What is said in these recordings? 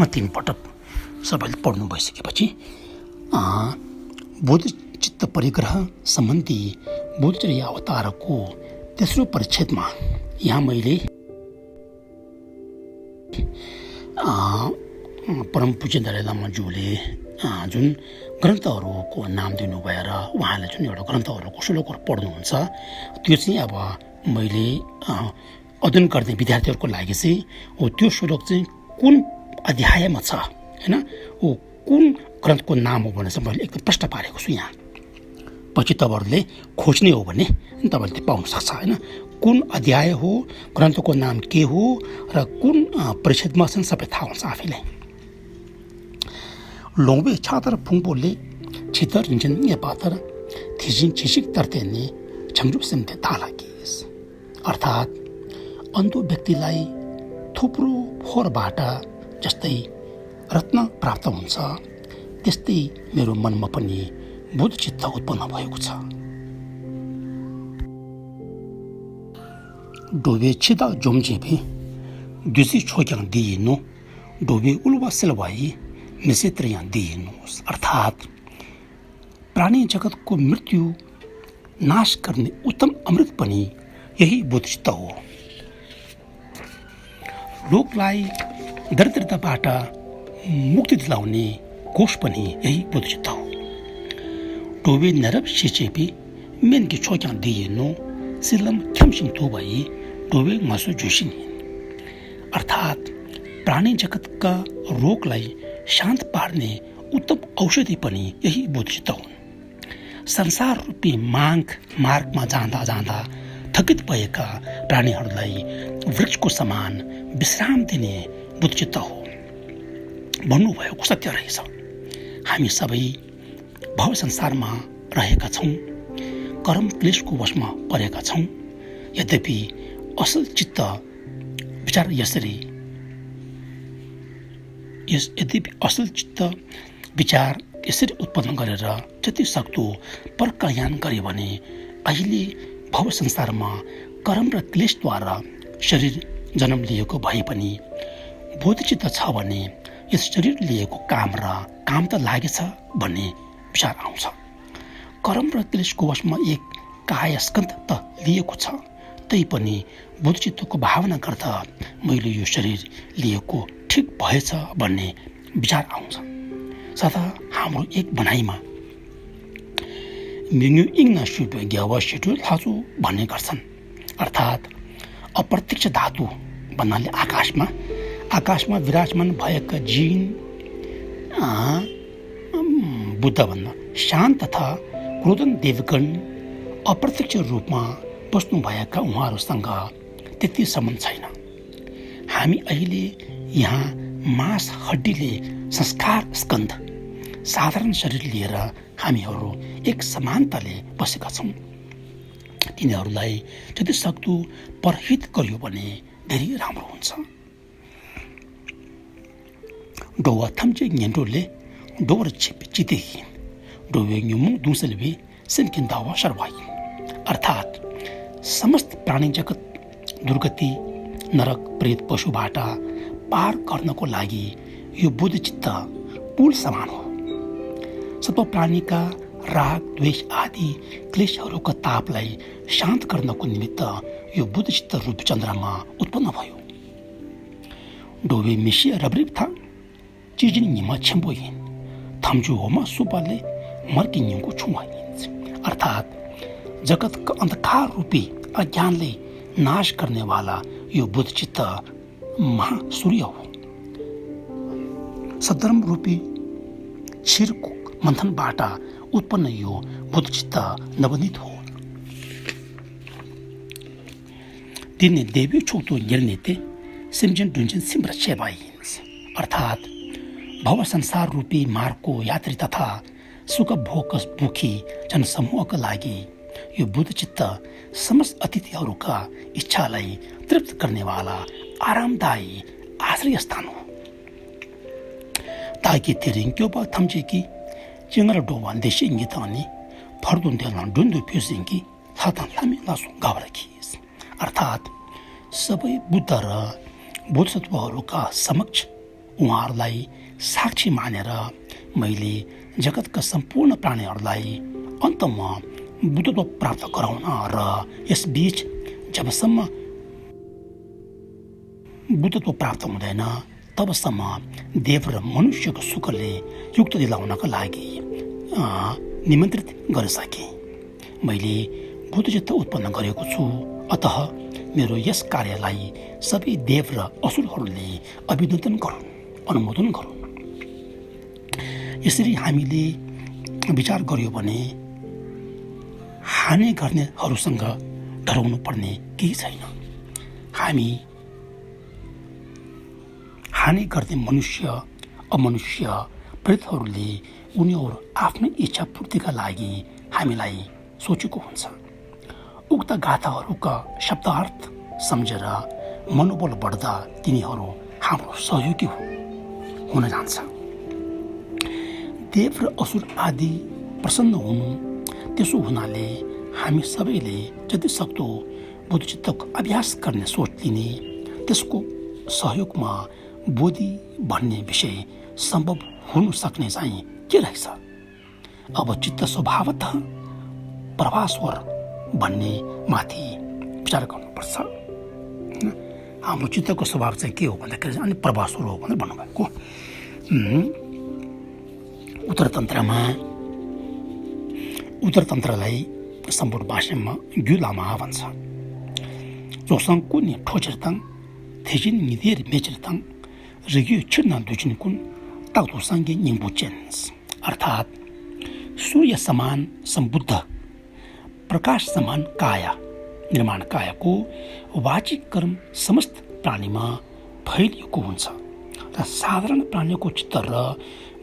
3 पटक सबैले पढ्नु भइसकेपछि बोधचित्त परिग्रह सम्बन्धी बोधचर्या अवतारको तेस्रो परिच्छेदमा यहाँ मैले परम पूज्य दलाई लामाज्यूले जुन ग्रन्थहरूको नाम दिनुभएर उहाँले जुन एउटा ग्रन्थहरूको श्लोकहरू पढ्नुहुन्छ त्यो चाहिँ अब मैले अध्ययन गर्ने विद्यार्थीहरूको लागि चाहिँ हो त्यो श्लोक चाहिँ कुन अध्यायमा छ हैन हो कुन ग्रन्थको नाम हो भनेर चाहिँ मैले एकदम प्रश्न पारेको छु यहाँ। पछि तपाईँहरूले खोज्ने हो भने तपाईँले त्यो पाउन सक्छ हैन कुन अध्याय हो ग्रन्थको नाम के हो र कुन परिच्छेदमा छन् सबै थाहा हुन्छ आफैलाई। लोंबे छातर फुङपोले छितर रिन्छन् या पातर थिसिङ छिसिक तर्तेने छमजुप सिम्ते तालाकिस अर्थात् अन्धो व्यक्तिलाई थुप्रो फोहोरबाट जस्तै रत्न प्राप्त हुन्छ त्यस्तै मेरो मनमा पनि बोधचित्त उत्पन्न भएको छ। डोबे छिदा जोमजेबे दुसी छोक्याङ दिइनु डोबे उलवा सेलवाई निषेत्रयाँ दिइनुहोस् अर्थात् प्राणी जगतको मृत्यु नाश गर्ने उत्तम अमृत पनि यही बोधचित्त हो। लोकलाई दरिद्रताबाट मुक्ति दिलाउने कोष पनि यही बोधचित्त हो। डोबे नरब सिचेपी मेनकी छोक्याङ दिइनु सिलम ख्यामसिङ थोबाई डोबे मासु जोसिङ अर्थात् प्राणी जगतका रोगलाई शान्त पार्ने उत्तम औषधि पनि यही बोधचित्त हुन्। संसार रूपी मार्गमा जाँदा जाँदा थकित भएका प्राणीहरूलाई वृक्षको समान विश्राम दिने बोधचित्त हो भन्नुभएको सत्य रहेछ। हामी सबै भव संसारमा रहेका छौँ, कर्म क्लेशको वशमा परेका छौँ। यद्यपि असल चित्त विचार यसरी उत्पन्न गरेर जति सक्दो परकल्याण गरे भने अहिले भव संसारमा कर्म र क्लेशद्वारा शरीर जन्म लिएको भए पनि बोधचित्त छ भने यस शरीर लिएको काम त लागेछ भन्ने विचार आउँछ। कर्म र क्लेशको वशमा एक कायस्कन्ध त लिएको छ तैपनि बोधचित्तको भावना गर्दा मैले यो शरीर लिएको ठिक भएछ भन्ने विचार आउँछ। सदा हाम्रो एक भनाइमा मिङ्यु इङ्ना सुब्य ग्यावा सेटु लाजु भन्ने गर्छन् अर्थात् अप्रत्यक्ष धातु भन्नाले आकाशमा विराजमान भएका जीन बुद्ध भन्न शान्त तथा क्रोधन देवगण अप्रत्यक्ष रूपमा बस्नुभएका उहाँहरूसँग त्यति सम्बन्ध छैन। हामी अहिले यहाँ मांस हड्डीले संस्कार स्कन्ध साधारण शरीर लिएर हामीहरू एक समानताले बसेका छौँ। तिनीहरूलाई जति सक्दो परहित गरियो भने धेरै राम्रो हुन्छ। डोवा थम्चे न्यन्डोले डोवर चितेही डोवे न्युमुङ दुसलबे सेन्किन दावा सर्वाई अर्थात् समस्त प्राणी जगत दुर्गति नरक प्रेत पशुबाट पार गर्नको लागि यो बोधचित्त पुल समान हो। सबै प्राणीका राग द्वेष आदि क्लेशहरूका तापलाई शान्त गर्नको निमित्त यो बोधचित्त रूप चन्द्रमा उत्पन्न भयो। डोबे मिसिया रब्रिब था चिजिन निमा छेम्बोइन थम्जु होमा सुपाले मर्किन्युको छुवाइन अर्थात् जगतका अंधकार रूपी अज्ञानले नाश गर्नेवाला यो बोधचित्त महासूर्य हो। सद्धर्म रूपी क्षीरको मन्थनबाट उत्पन्न यो बोधचित्त नवनीत हो। तिनले देवी छोटो निर्णयते सिमजन डुन्जन सिम्र सेवाइन्स अर्थात् भव संसार रूपी मार्गको यात्री तथा सुख भोकस भुखी जनसमूहका लागि यो बोधचित्त समस्त अतिथिहरूका इच्छालाई तृप्त गर्नेवाला आरामदायी आश्रय स्थान हो। ताकि तिरिङ्क्यो बा थम्चेकी चिङ्गर डोवान देशी इङ्गित अनि फर्दुन देलन डुन्दु प्युसिङ्की थातन लामी लासु गावरखिस अर्थात् सबै बुद्ध र बोधसत्वहरूका समक्ष उहाँहरूलाई साक्षी मानेर मैले जगतका सम्पूर्ण प्राणीहरूलाई अन्तमा बुद्धत्व प्राप्त गराउन र यसबीच जबसम्म बुद्धत्व प्राप्त हुँदैन तबसम्म देव र मनुष्यको सुखले युक्त दिलाउनका लागि निमन्त्रित गरिसके। मैले बुद्धचित्त उत्पन्न गरेको छु, अतः मेरो यस कार्यलाई सबै देव र असुरहरूले अभिनन्दन गरून्, अनुमोदन गरून्। यसरी हामीले विचार गर्यो भने हानि गर्नेहरूसँग डराउनु पर्ने केही छैन। हानि गर्ने मनुष्य अमनुष्य प्रेतहरूले उनीहरू आफ्नै इच्छा पूर्तिका लागि हामीलाई सोचेको हुन्छ। उक्त गाथाहरूका शब्दार्थ सम्झेर मनोबल बढ्दा तिनीहरू हाम्रो सहयोगी हुन जान्छ। देव र असुर आदि प्रसन्न हुनु, त्यसो हुनाले हामी सबैले जति सक्दो बुद्धचित्तको अभ्यास गर्ने सोच लिने, त्यसको सहयोगमा बोधि भन्ने विषय सम्भव हुन सक्ने चाहिँ के रहेछ। अब चित्त स्वभावतः प्रभास्वर भन्ने माथि विचार गर्नुपर्छ। हाम्रो चित्तको स्वभाव चाहिँ के हो भन्दाखेरि अनि प्रभास्वर हो भनेर भन्नुभएको। उत्तरतन्त्रलाई सम्पूर्ण भाषामा ग्युलामा भन्छ। जोसङ्कुनी ठोचेरताङ थेजिन निदेर मेचेरताङ रिग्यु छिर्ना दुजिनकुन ताउतोसाङ्गे निम्बुचेन्स, अर्थात् सूर्य समान सम्बुद्ध प्रकाश समान काया निर्माण कायाको वाचिक कर्म समस्त प्राणीमा फैलिएको हुन्छ र साधारण प्राणीको चित्त र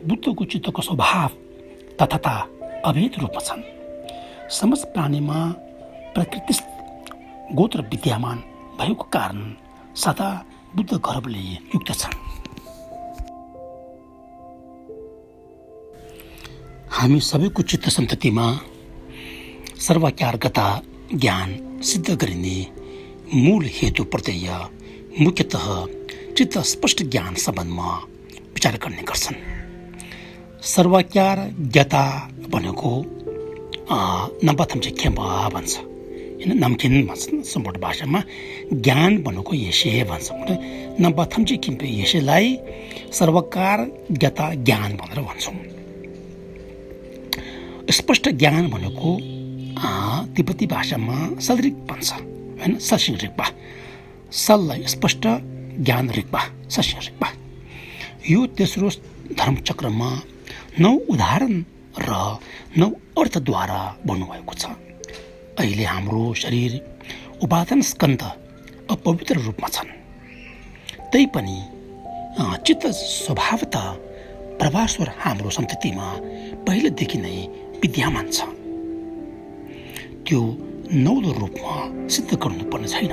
बुद्धको चित्तको स्वभाव तथा अभेद रूपमा छन्। समस्त प्राणीमा प्रकृतिस्थ गोत्र विद्यमान भएको कारण सदा बुद्ध गर्वले युक्त छन्। हामी सबैको चित्त सन्ततिमा सर्वाकारगता ज्ञान सिद्ध गरिने मूल हेतु प्रत्यय मुख्यतः चित्त स्पष्ट ज्ञान सम्बन्धमा विचार गर्ने गर्छन्। सर्वाकार ज्ञता भनेको नम्बाथम्चे खेम्बा भन्छ, होइन नम्किन भन्छ सम्पूर्ण भाषामा। ज्ञान भनेको यसे भन्छ, नम्बाथम्चे खिम्पे यसैलाई सर्वकार ज्ञता ज्ञान भनेर भन्छौँ। स्पष्ट ज्ञान भनेको तिब्बती भाषामा सदृक भन्छ, होइन ससिङ रिक्बा। सललाई स्पष्ट ज्ञान रिक्बा ससिङ रिक्बा। यो तेस्रो धर्मचक्रमा 9 उदाहरण र 9 अर्थद्वारा भन्नुभएको छ। अहिले हाम्रो शरीर उपादान स्कन्ध अपवित्र रूपमा छन्, तैपनि चित्त स्वभावतः प्रभास्वर हाम्रो सन्ततिमा पहिलेदेखि नै विद्यमान छ। त्यो नौलो रूपमा सिद्ध गर्नुपर्ने छैन।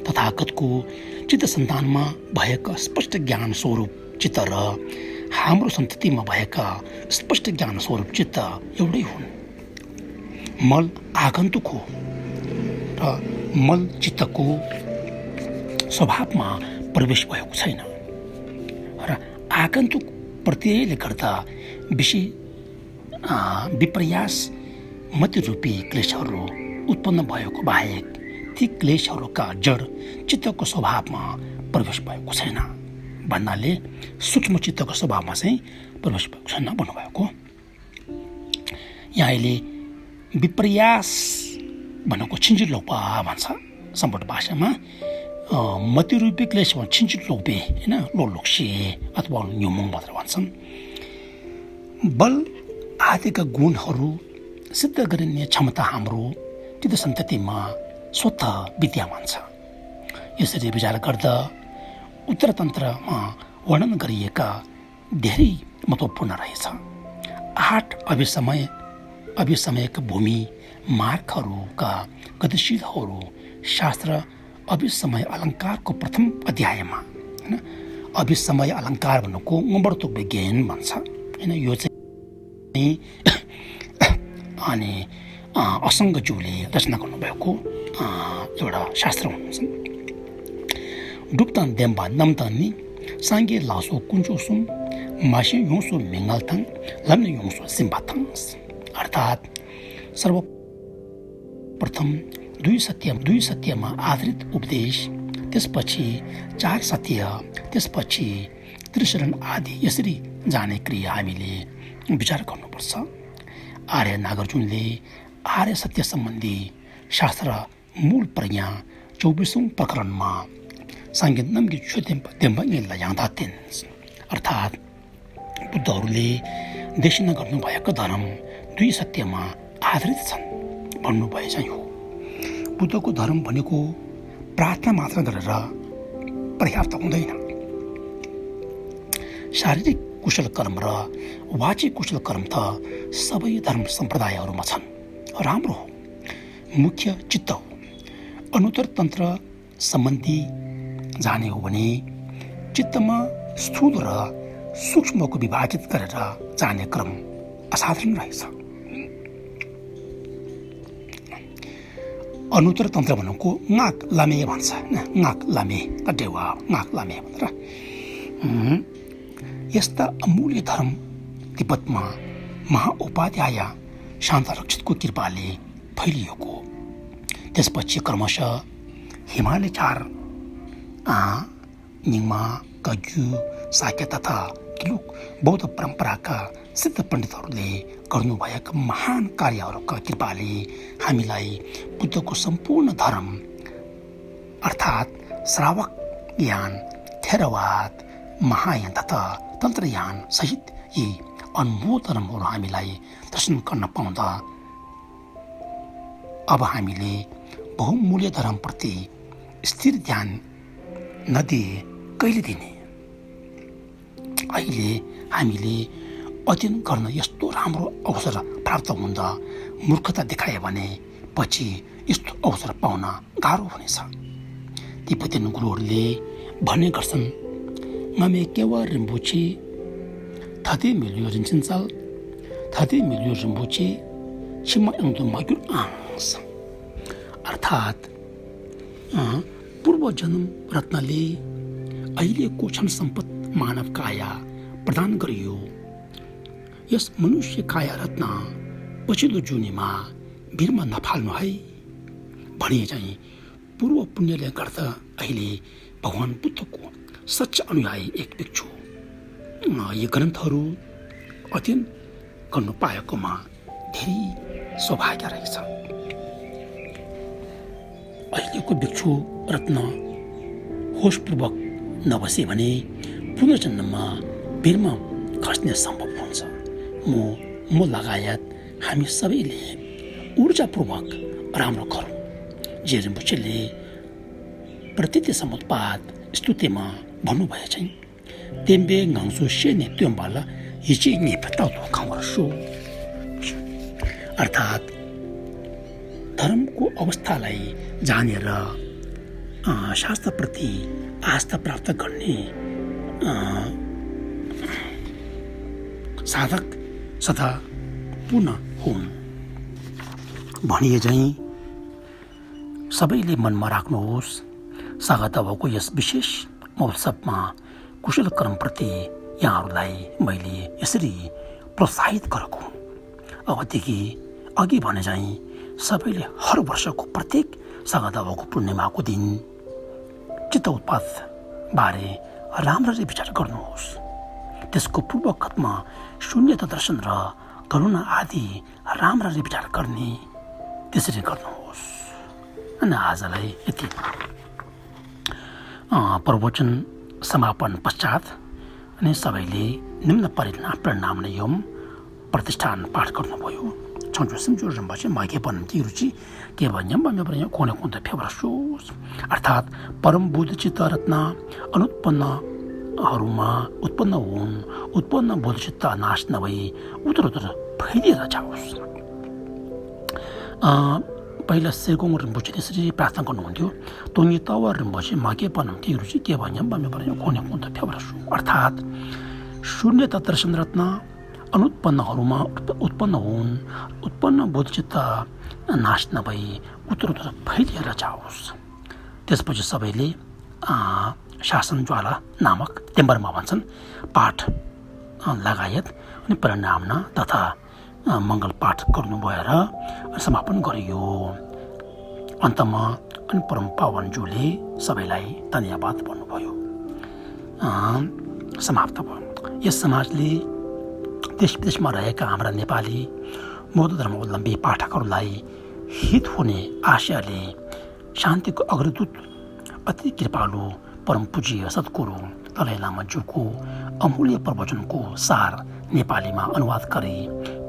तथागतको चित्त सन्तानमा भएका स्पष्ट ज्ञान स्वरूप चित्त र हाम्रो सन्ततिमा भएका स्पष्ट ज्ञान स्वरूप चित्त एउटै हुन्। मल आगन्तुक हो र मल चित्तको स्वभावमा प्रवेश भएको छैन र आगन्तुक प्रत्ययले गर्दा विपर्यास मध्यरूपी क्लेशहरू उत्पन्न भएको बाहेक ती क्लेशहरूका जड चित्तको स्वभावमा प्रवेश भएको छैन भन्नाले सूक्ष्म चित्तको स्वभावमा चाहिँ प्रवेश भएको छैन भन्नुभएको। यहाँ अहिले विपर्यास भनेको छिन्चिलोपा भन्छ सम्पूर्ण भाषामा। मध्यरूपी क्लेश भन्छ छिन्चिलोपे, होइन लोलोक्से अथवा न्युमुङ भनेर भन्छन्। बल आदिका गुणहरू सिद्ध गरिने क्षमता हाम्रो चित्त सन्ततिमा स्वतः विद्यमान छ। यसरी विचार गर्दा उत्तरतन्त्रमा वर्णन गरिएका धेरै महत्त्वपूर्ण रहेछ। 8 अभिसमयका भूमि मार्गहरूका गतिशीलहरू शास्त्र अभिसमय अलङ्कारको प्रथम अध्यायमा, होइन अभिसमय अलङ्कार भनेको उम्बर्तो विज्ञान भन्छ, होइन यो चाहिँ अनि असङ्गज्यूले रचना गर्नुभएको एउटा शास्त्र हुनुहुन्छ। डुप्तान देम्बा नम्तानी सांगे लासो कुंजोसुम मासे योसो मेंगालथङ लम्ने योसो सिम्बाथङ। अर्थात् सर्वप्रथम दुई सत्यमा आधारित उपदेश, त्यसपछि 4 सत्य, त्यसपछि त्रिशरण आदि यस जाने क्रिया हामीले विचार गर्नुपर्छ। आर्य नागार्जुनले आर्य सत्य सम्बन्धी शास्त्र मूल प्रज्ञा 24औं प्रकरणमा सांगे नम्गे छुदेम्बा याङदातेन अर्थात् बुद्धहरूले देशिना गर्नुभएका धर्म 2 सत्यमा आधारित छन् भन्नुभए चाहिँ हो। बुद्धको धर्म भनेको प्रार्थना मात्र गरेर पर्याप्त हुँदैन। शारीरिक कुशल कर्म र वाचिक कुशल कर्म त सबै धर्म सम्प्रदायहरूमा छन्, राम्रो हो, मुख्य चित्त हो। अनुत्तर तन्त्र सम्बन्धी जाने हो भने चित्तमा स्थूल र सूक्ष्मको विभाजित गरेर जाने क्रम असाधारण रहेछ। अनुत्तर तन्त्र भनेको नाक लामे भन्छ, नाक लामे कटेवा नाक लामे भनेर। यस्ता अमूल्य धर्म तिब्बतमा महाउपाध्याय शान्तारक्षितको कृपाले फैलिएको। त्यसपछि क्रमशः हिमालय 4 निङमा, कग्यु, साक्य तथा किलुक बौद्ध परम्पराका सिद्ध पण्डितहरूले गर्नुभएका महान कार्यहरूका कृपाले हामीलाई बुद्धको सम्पूर्ण धर्म अर्थात् श्रावक ज्ञान, थेरवाद, महायान तथा तन्त्रयान सहित यी अनमोल धर्महरू हामीलाई दर्शन गर्न पाउँदा अब हामीले बहुमूल्य धर्मप्रति स्थिर ध्यान नदिए कहिले दिने? अहिले हामीले अध्ययन गर्न यस्तो राम्रो अवसर प्राप्त हुँदा मूर्खता देखायो भने पछि यस्तो अवसर पाउन गाह्रो हुनेछ। तिब्बतीयन गुरुहरूले भन्ने गर्छन्, ngame kewa rinpoche thade milyo rinchinsal thade milyo rinpoche chima engdu magyur angs। अर्थात् पूर्व जन्म रत्नले अहिलेको क्षण सम्पत मानव काया प्रदान गरियो। यस मनुष्य काया रत्न पछिल्लो जुनीमा भिरमा नफाल्नु है भने चाहिँ पूर्व पुण्यले गर्दा अहिले भगवान बुद्धको सच्चा अनुयायी एक भिक्षु यी ग्रन्थहरू अध्ययन गर्नु पाएकोमा धेरै सौभाग्य रहेछ। अहिलेको भिक्षु रत्न होसपूर्वक नबसे भने पुनर्जन्ममा भिरमा खस्ने सम्भव हुन्छ। म लगायत हामी सबैले ऊर्जापूर्वक राम्रो गरौँ। जे रिम्पोछेले प्रतित्य समुत्पाद स्तुतिमा भन्नुभए चाहिँ तेम्बे गाउँसो सेने त्योम्बाला हिचे नेपताउ खाउँसो। अर्थात् धर्मको अवस्थालाई जानेर शास्त्रप्रति आस्था प्राप्त गर्ने साधक सदा पुनः हुन् भनिए चाहिँ सबैले मनमा राख्नुहोस्। स्वागत भएको यस विशेष महोत्सवमा कुशल कर्मप्रति यहाँहरूलाई मैले यसरी प्रोत्साहित गरेको हुँ। अबदेखि अघि भने चाहिँ सबैले हर वर्षको प्रत्येक स्वागत भएको पूर्णिमाको दिन चित्त उत्पाद बारे राम्ररी विचार गर्नुहोस्। त्यसको पूर्वकतमा शून्यता दर्शन र करुणा आदि राम्ररी विचार गर्ने त्यसरी गर्नुहोस्। अनि आजलाई यति। प्रवचन समापन पश्चात अनि सबैले निम्न परिणाम नियम प्रतिष्ठान पाठ गर्नुभयो। अर्थात् परम बुद्ध चित्त रत्न अनुत्पन्नहरूमा उत्पन्न हुन्, उत्पन्न बुद्ध चित्त नाश नभई उत्तरोत्तर फैलिएर जाओस्। पहिला सेगोङ रिम्पोछे त्यसरी प्रार्थना गर्नुहुन्थ्यो। तोङ्गी तवा रिम्पोछे मागे पनम के रुचि के भन्यम बमे पर्यो कोने कुन्त फेवरसु। अर्थात् शून्य तत्दर्शन रत्न अनुत्पन्नहरूमा उत्पन्न हुन्, उत्पन्न बोधचित्त नाश नभई उत्तरोत्तर फैलिएर जाओस्। त्यसपछि सबैले शासनज्वाला नामक टेम्बरमा भन्छन् पाठ लगायत अनि परिणामना तथा मङ्गल पाठ गर्नुभएर समापन गरियो। अन्तमा अनि परम पावनज्यूले सबैलाई धन्यवाद भन्नुभयो। समाप्त भयो। यस समाजले देश विदेशमा रहेका हाम्रा नेपाली बौद्ध धर्मावलम्बी पाठकहरूलाई हित हुने आशयले शान्तिको अग्रदूत अति कृपालु परम पूज्य सद्गुरु दलाई लामाज्यूको अमूल्य प्रवचनको सार नेपालीमा अनुवाद गरी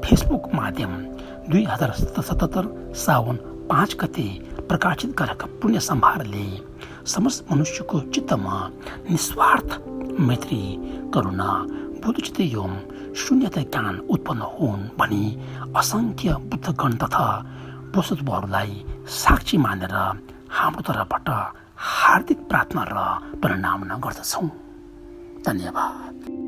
फेसबुक माध्यम 2077 साउन 5 गते प्रकाशित गरेका पुण्य सम्भारले समस्त मनुष्यको चित्तमा निस्वार्थ मैत्री करुणा बुद्धचित्त एवं शून्यता ज्ञान उत्पन्न हुन् भनी असङ्ख्य बुद्धगण तथा बोसत्वहरूलाई साक्षी मानेर हाम्रो तर्फबाट हार्दिक प्रार्थना र प्रणाम गर्दछौँ। धन्यवाद।